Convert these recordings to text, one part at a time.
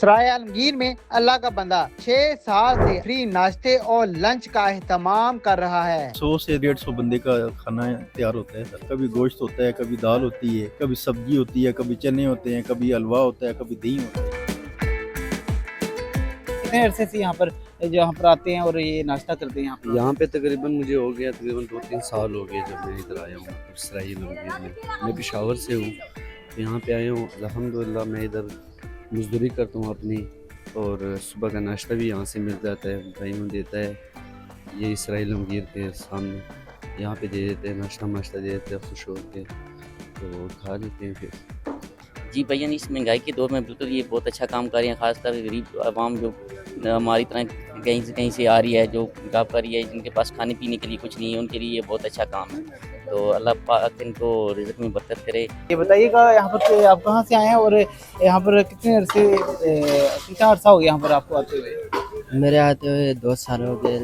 सराय आलमगीर में अल्लाह का बंदा 6 साल से फ्री नाश्ते और लंच का एहतमाम कर रहा है। 100 से 150 बंदे का खाना तैयार होता है सर। कभी गोश्त होता है, कभी दाल होती है, कभी सब्जी होती है, कभी चने होते हैं, कभी हलवा होता है, कभी दही होता है। कितने अरसे से यहाँ पर आते हैं और ये नाश्ता करते हैं यहाँ पे तकरीबन मुझे हो गया तकरीबन 2-3 साल हो गए जब मैं इधर आया हूँ सराय आलमगीर में। मैं पेशावर से हूँ, यहाँ पे आया हूँ। अल्हम्दुलिल्लाह मैं इधर मजदूरी करता हूँ अपनी, और सुबह का नाश्ता भी यहाँ से मिल जाता है, भाई में देता है। ये सराय आलमगीर के सामने यहाँ पे दे देते हैं, नाश्ता दे देते हैं खुश हो के, तो खा लेते हैं फिर। जी भैया, इस महंगाई के दौर में बिल्कुल ये बहुत अच्छा काम कर रहे हैं। ख़ासकर गरीब आवाम जो हमारी तरह कहीं से आ रही है, जो जॉब कर रही है, जिनके पास खाने पीने के लिए कुछ नहीं है, उनके लिए ये बहुत अच्छा काम है। तो अल्लाह पाक इनको रिज़्क़ में बरकत करे। ये बताइएगा यहाँ पर आप कहाँ से आए हैं और यहाँ पर कितने अरसा हो गया यहाँ पर आपको आते हुए? मेरे आते हुए 2 साल हो गए,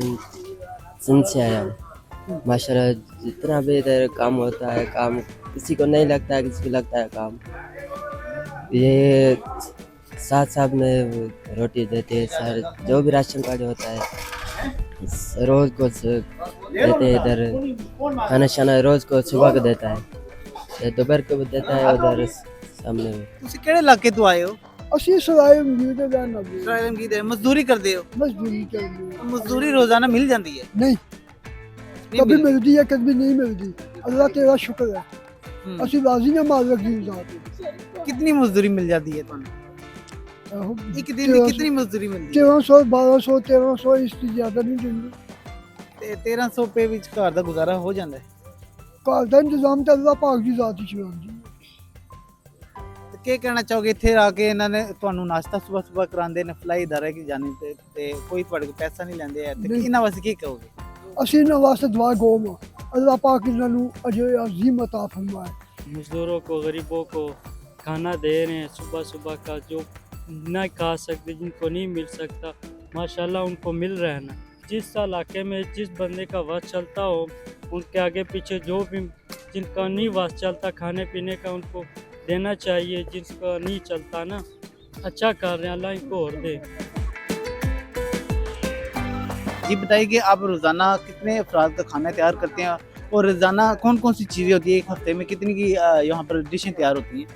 सिंध से आया हूँ। माशाल्लाह जितना भी इधर काम होता है, काम किसी को नहीं लगता है, किसी को लगता है काम। ये साथ में रोटी देते हैं, सारे जो भी राशन कार्ड होता है रोज़ को देते हैं। इधर खाना शाना रोज़ को सुबह को देता है, दोपहर को भी देता है। उधर सामने में ਤੁਸੀਂ ਕਿਹੜੇ ਇਲਾਕੇ ਤੋਂ ਆਏ ਹੋ? ਅਸੀਂ ਸਰਾਏ ਆਲਮਗੀਰ ਦੇ ਰਹਿਣ ਵਾਲੇ ਸਰਾਏ ਆਲਮਗੀਰ ਦੇ ਮਜ਼ਦੂਰੀ ਕਰਦੇ ਹੋ? ਮਜ਼ਦੂਰੀ ਕਰਦੇ ਹਾਂ। ਮਜ਼ਦੂਰੀ ਰੋਜ਼ਾਨਾ ਮਿਲ ਜਾਂਦੀ ਹੈ? ਨਹੀਂ, ਕभी मिलती है कभी नहीं मिलती। अल्लाह तेरा शुक्र है, ਅਸੀਂ राजी ਹਾਂ मालिक की ज़ात से। कितनी मजदूरी मिल जाती है ਤੁਹਾਨੂੰ? एक दिन में कितनी मजदूरी मिलती है? 1300 1200 1300 ਇਸ ਤੋਂ ਜ਼ਿਆਦਾ ਨਹੀਂ ਦਿੰਦੇ। ਤੇ 1300 ਰੁਪਏ ਵਿੱਚ ਘਰ ਦਾ ਗੁਜ਼ਾਰਾ ਹੋ ਜਾਂਦਾ ਹੈ? ਘਰ ਦਾ ਇੰਤਜ਼ਾਮ ਤਾਂ ਅੱਲਾਹ ਪਾਕ ਦੀ ਜ਼ਾਤ ਵਿੱਚ ਹੁੰਦੀ ਹੈ। ਤੇ ਕੀ ਕਹਿਣਾ ਚਾਹੋਗੇ ਇੱਥੇ ਆ ਕੇ ਇਹਨਾਂ ਨੇ ਤੁਹਾਨੂੰ ਨਾਸ਼ਤਾ ਸਵੇਰ ਕਰਾਉਂਦੇ ਨੇ, ਫਲਾਈ ਇਦਾਰੇ ਕੀ ਜਾਣੀ ਤੇ ਕੋਈ ਤੁਹਾਡੇ ਕੋਲ ਪੈਸਾ ਨਹੀਂ ਲੈਂਦੇ ਹੈ, ਤੇ ਇਹਨਾਂ ਵਾਸਤੇ ਕੀ ਕਹੋਗੇ? ਅਸੀਂ ਇਹਨਾਂ ਵਾਸਤੇ ਦੁਆ ਗੋਮ अल्लाह पाक ਇਹਨਾਂ ਨੂੰ अजर अजीम अता फरमाए। मज़दूरों को, गरीबों को खाना दे रहे हैं सुबह का, जो ना खा सकते, जिनको नहीं मिल सकता, माशाल्लाह उनको मिल रहा है ना। जिस इलाके में जिस बंदे का वस चलता हो, उनके आगे पीछे जो भी जिनका नहीं वस चलता खाने पीने का, उनको देना चाहिए। जिसका नहीं चलता ना, अच्छा कर रहे हैं, अल्लाह इनको और दे। जी बताइए कि आप रोज़ाना कितने अफराद का खाना तैयार करते हैं और रोज़ाना कौन कौन सी चीज़ें होती है? एक हफ्ते में कितनी की यहाँ पर डिशें तैयार होती हैं?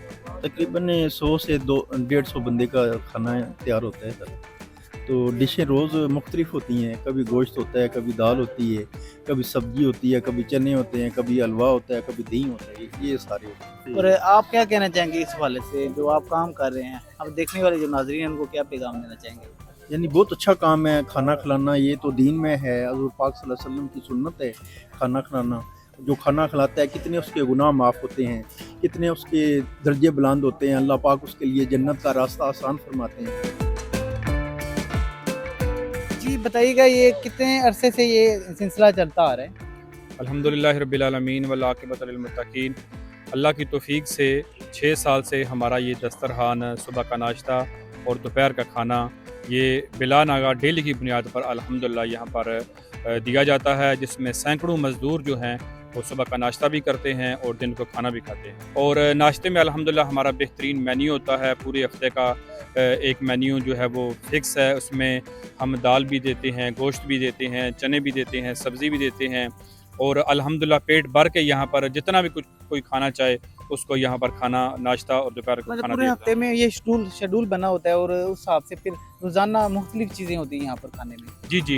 तकरीबन 100 से 150 बंदे का खाना तैयार होता है सर। तो डिशें रोज़ मुख्तलिफ होती हैं, कभी गोश्त होता है, कभी दाल होती है, कभी सब्जी होती है, कभी चने होते हैं, कभी हलवा होता है, कभी दही होता है, ये सारे होते हैं। और आप क्या कहना चाहेंगे इस हवाले से, जो आप काम कर रहे हैं, अब देखने वाले जो नाज़रीन हैं उनको क्या पैगाम देना चाहेंगे? यानी बहुत अच्छा काम है खाना खिलाना, ये तो दीन में है, हज़ूर पाक सल्लल्लाहु अलैहि वसल्लम की सुन्नत है खाना खिलाना। जो खाना खिलाता है कितने उसके गुनाह माफ़ होते हैं, कितने उसके दर्जे बुलंद होते हैं, अल्लाह पाक उसके लिए जन्नत का रास्ता आसान फरमाते हैं। जी बताइएगा ये कितने अरसे से ये सिलसिला चलता आ रहा है? अल्हम्दुलिल्लाह रब्बिल आलमीन वल आक़िबतु लिल मुत्तक़ीन। अल्लाह की तौफ़ीक से 6 साल से हमारा ये दस्तरखान, सुबह का नाश्ता और दोपहर का खाना, ये बिला नागा डेली की बुनियाद पर अल्हम्दुलिल्लाह यहाँ पर दिया जाता है, जिसमें सैकड़ों मज़दूर जो हैं वो सुबह का नाश्ता भी करते हैं और दिन को खाना भी खाते हैं। और नाश्ते में अल्हम्दुलिल्लाह हमारा बेहतरीन मेन्यू होता है। पूरे हफ्ते का एक मेन्यू जो है वो फ़िक्स है। उसमें हम दाल भी देते हैं, गोश्त भी देते हैं, चने भी देते हैं, सब्ज़ी भी देते हैं, और अल्हम्दुलिल्लाह पेट भर के यहाँ पर जितना भी कुछ कोई खाना चाहे उसको यहाँ पर खाना, नाश्ता और दोपहर का खाना पूरे हफ्ते में ये शेड्यूल बना होता है और उस हिसाब से फिर रोज़ाना मुख्तलिफ चीज़ें होती हैं यहाँ पर खाने में? जी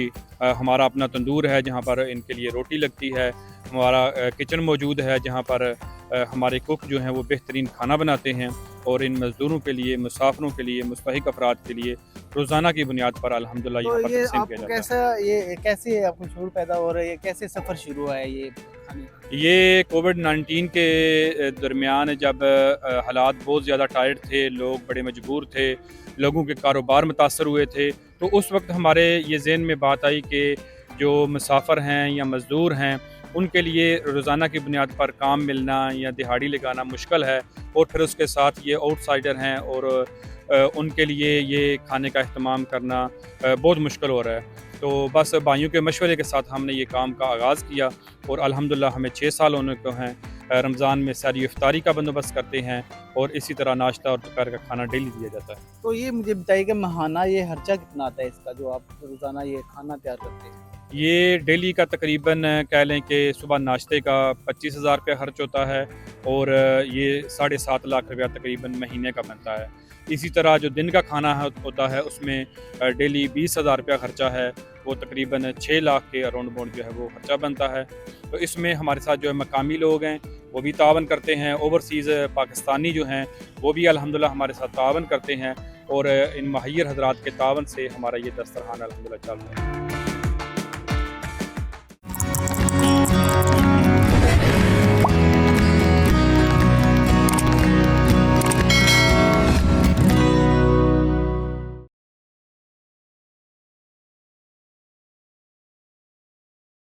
हमारा अपना तंदूर है जहाँ पर इनके लिए रोटी लगती है। हमारा किचन मौजूद है जहाँ पर हमारे कुक जो हैं वो बेहतरीन खाना बनाते हैं, और इन मज़दूरों के लिए, मुसाफिरों के लिए, मुस्तहिक अफराद के लिए रोज़ाना की बुनियाद पर अल्हम्दुलिल्लाह यहाँ पर तक़सीम किया जाता है। कैसे आपको शूर पैदा हो रहा है, ये कैसे सफ़र शुरू हुआ है ये खाने? ये कोविड-19 के दरमियान जब हालात बहुत ज़्यादा टाइट थे, लोग बड़े मजबूर थे, लोगों के कारोबार मुतासर हुए थे, तो उस वक्त हमारे ये ज़हन में बात आई कि जो मुसाफिर हैं या मज़दूर हैं, उनके लिए रोज़ाना की बुनियाद पर काम मिलना या दिहाड़ी लगाना मुश्किल है, और फिर उसके साथ ये आउटसाइडर हैं और उनके लिए ये खाने का अहतमाम करना बहुत मुश्किल हो रहा है। तो बस भाइयों के मशवरे के साथ हमने ये काम का आगाज़ किया और अल्हम्दुलिल्लाह हमें 6 साल होने को हैं रमज़ान में सारी इफ्तारी का बंदोबस्त करते हैं और इसी तरह नाश्ता और दोपहर का खाना डेली दिया जाता है। तो ये मुझे बताइए कि महाना ये खर्चा कितना आता है इसका, जो आप रोज़ाना ये खाना तैयार करते हैं? ये डेली का तकरीबन कह लें कि सुबह नाश्ते का 25,000 रुपया खर्च होता है और ये 7.5 लाख रुपया तकरीबन महीने का बनता है। इसी तरह जो दिन का खाना होता है उसमें डेली 20,000 रुपया खर्चा है, वो तकरीबन 6 लाख के अराउंड अबाउट जो है वो खर्चा बनता है। तो इसमें हमारे साथ जो है मकामी लोग हैं वो भी तावन करते हैं, ओवरसीज़ पाकिस्तानी जो हैं वो भी अल्हम्दुलिल्लाह हमारे साथ तावन करते हैं और इन मुहय्यर हज़रात के तावन से हमारा ये दस्तरखान अल्हम्दुलिल्लाह चल रहा है।